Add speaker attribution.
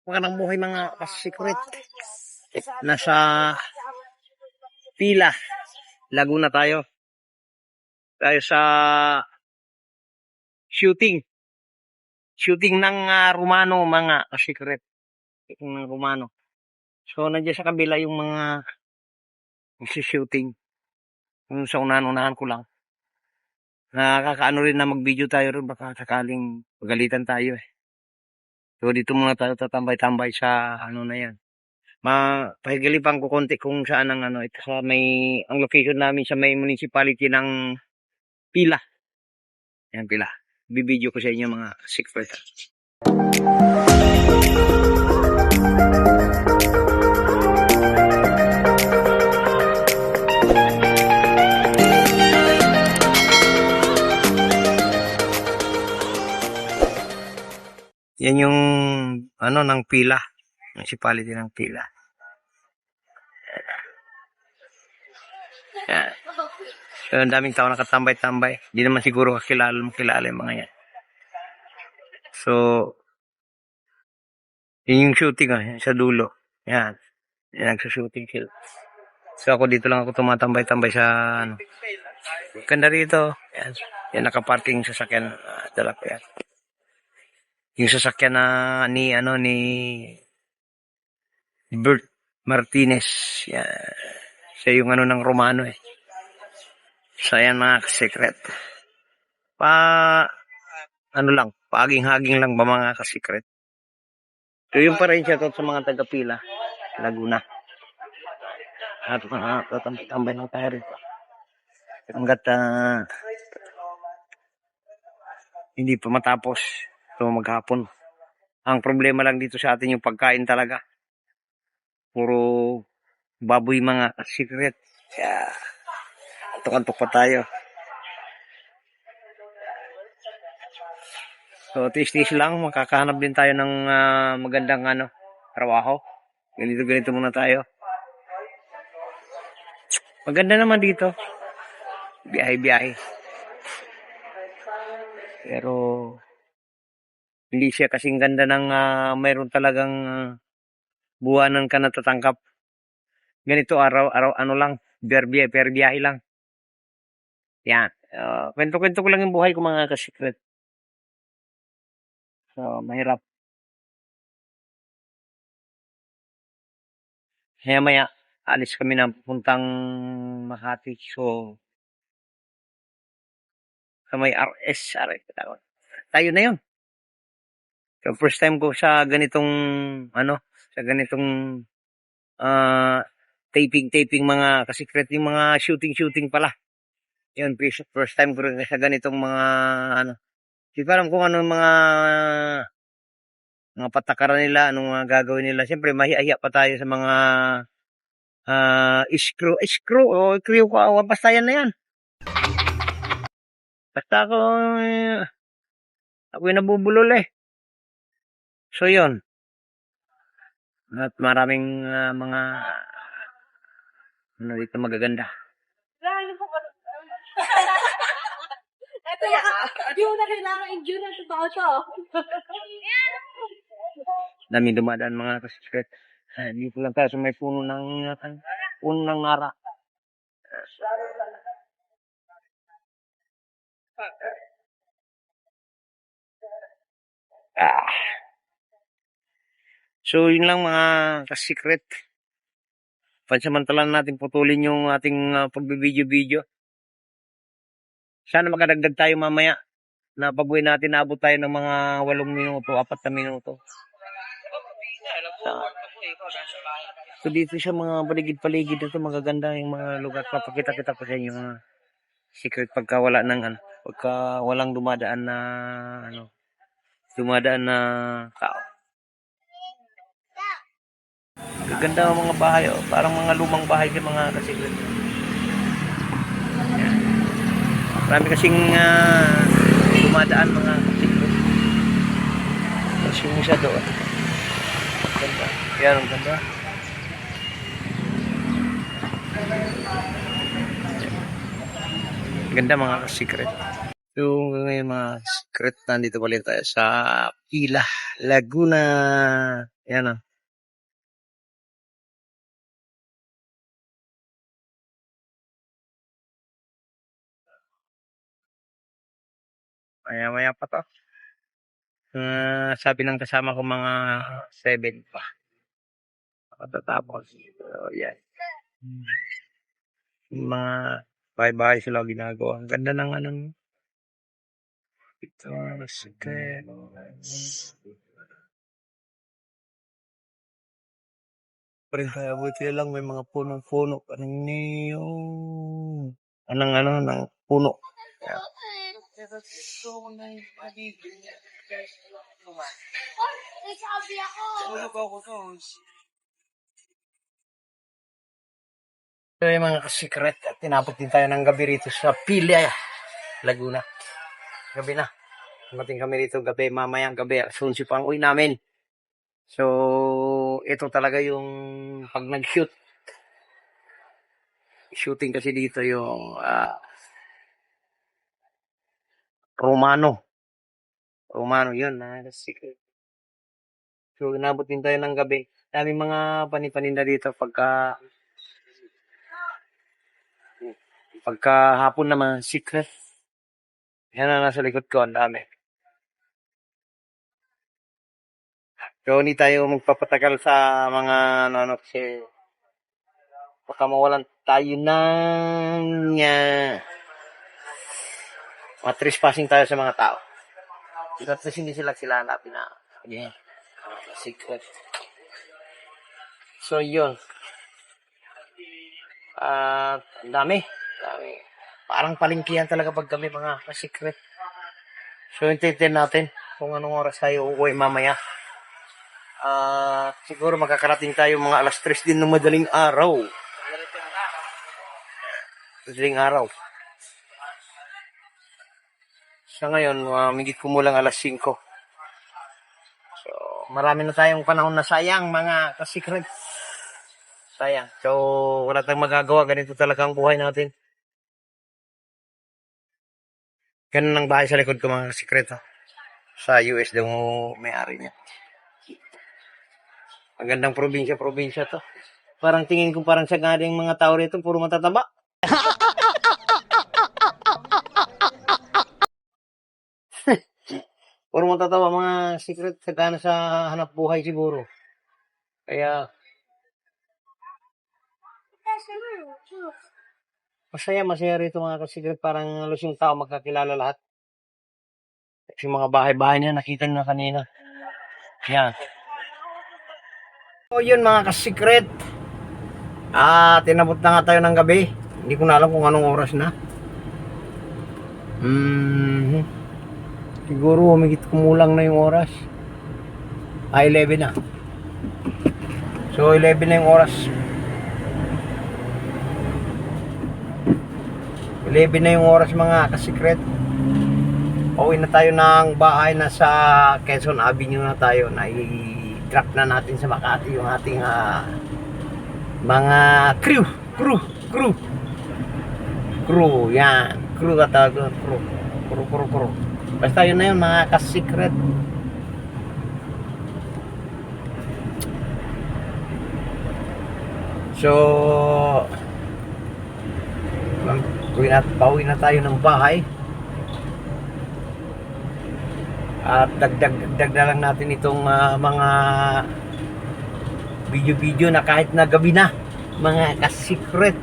Speaker 1: Magandang buhay mga ka-secret. Nasa Pila, Laguna tayo. Tayo sa shooting. Shooting ng Romano mga ka-secret. Shooting ng Romano. So nandiyan sa kabila yung mga shooting. Yung sa unahan ko lang. Nakakaano rin na mag-video tayo rin. Baka sakaling pagalitan tayo eh. So dito muna tayo tatambay-tambay sa ano na yan. Pahigalipan ko konti kung saan ang ano, ito sa may, ang location namin sa may municipality ng Pila. Yan Pila. Bibideo ko sa inyo mga secret. Yan yung ano ng Pila. Municipality ng Pila. Yan. So, ang daming tao nakatambay-tambay. Hindi naman siguro makilala yung mga yan. So, yun yung shooting sa dulo. Yan. Yan, nagsushooting sila. So, ako dito lang ako tumatambay-tambay sa ano. Ganda rito. Yan. Yan, nakaparking sa sasakyan. Dala ko yan. Yung sasakyan na ni Bert Martinez. Yan. Siya yung ano ng Romano eh. So, ayan mga ka-secret. Ano lang, paaging-haging lang ba mga ka-secret. So, yung pa rin siya sa mga taga-Pila, Laguna. At tatambay lang tayo rito. Hanggat hindi pa matapos. So, maghapon. Ang problema lang dito sa atin yung pagkain talaga. Puro baboy mga ka-secret. Yeah. Antok-antok pa tayo. So, tis-tis lang. Makakahanap din tayo ng magandang trabaho. Ganito muna tayo. Maganda naman dito. Biyahe-biyahe. Pero, hindi siya kasing ganda ng mayroon talagang buwanan ka na tatangkap. Ganito araw-araw lang. Per biyahe lang. Yan. Kwento-kwento ko lang yung buhay ko mga ka-secret. So, mahirap. Maya, alis kami na puntang Makati. So, sa may RS. Tayo na yun. So, first time ko sa ganitong, taping mga ka-secret, yung mga shooting pala. Yun, first time ko rin sa ganitong mga, hindi pa alam kung ano mga patakaran nila, anong mga gagawin nila. Siyempre, mahiya pa tayo sa mga screw ko, basta yan na yan. Basta ako yung nabubulol eh. So, yun. At maraming mga dito magaganda. Ito yung na kailangan endurance sa ito. Daming dumadaan mga ka-secret. Dito lang tayo sa may puno ng nara. So, yun lang mga ka-secret. Pansamantalan natin putulin yung ating pagbibideo-video. Sana makadagdag tayo mamaya na pag-uwi natin, naabot tayo ng mga 8 minuto, 4 na minuto. So, dito siya mga paligid-paligid dito, magaganda yung mga lugar. Papakita-kita ko sa inyo mga secret pagka walang dumadaan na tao. Gaganda ang mga bahay, parang mga lumang bahay yung mga ka-secret. Marami kasing dumadaan mga ka-secret. Tapos yung isa doon. Ganda. Yan ang ganda. Ganda mga ka-secret. So, ngayon mga secret, nandito pala tayo sa Pila, Laguna. Yan o. Maya-maya pa to. Sabi ng kasama ko mga 7 pa. Matatapos. So, yan. Yung mga bahay-bahay sila ginagawa. Ang ganda ng ano. Ito, secret. Parin kaya buti lang may mga punong-puno. Anong niyo? Anong ano, ng puno. Kaya, so yung mga secret at tinapot din tayo ng gabi rito sa Pila, Laguna. Gabi na. Dumating kami rito gabi, mamayang gabi. Sunsi pa ang uwi namin. So, ito talaga yung pag nag-shoot. Shooting kasi dito yung Romano. Romano yun. Secret. So, inabot din tayo ng gabi. Daming mga panipaninda dito pagka hapon naman, secret. Yan na nasa likod ko, ang dami. So, hindi tayo magpapatagal sa mga ano kasi baka mawalan tayo ng trespassing tayo sa mga tao. At hindi sila hanapin na secret. So, yun. Ang dami. Parang palingkihan talaga pag kami mga secret. So, hintayin natin kung anong oras tayo uuwi mamaya. Siguro magkakarating tayo mga alas 3 din ng madaling araw. Sa ngayon, migit kumulang alas 5. So, marami na tayong panahon na sayang, mga ka-secret. Sayang. So, wala tayong magagawa. Ganito talaga ang buhay natin. Ganun ang bahay sa likod ko, mga ka-secret. Sa US daw may-ari niya. Ang gandang probinsya to. Parang tingin ko parang sa galing mga tao rito, puro matataba. Puro matataba mga secret sagana sa hanap buhay siguro. Kaya masaya rito mga ka-secret. Parang halos yung tao magkakilala lahat. Yung mga bahay-bahay niya, nakita nyo na kanina. Yan. So yun mga ka-secret. Tinabot na nga tayo ng gabi. Hindi ko na alam kung anong oras na. Siguro humigit kumulang na yung oras. 11 na. So 11 na yung oras. 11 na yung oras mga ka-secret. Pauwi na tayo ng bahay. Nasa Quezon Avenue na tayo. I-drop na natin sa Makati yung ating mga crew. Yan. Crew katawag. Crew. Basta yun na yun mga ka-secret. So, pauwi na tayo ng bahay. At dagdag na lang natin itong mga video na kahit na gabi na, mga ka-secret.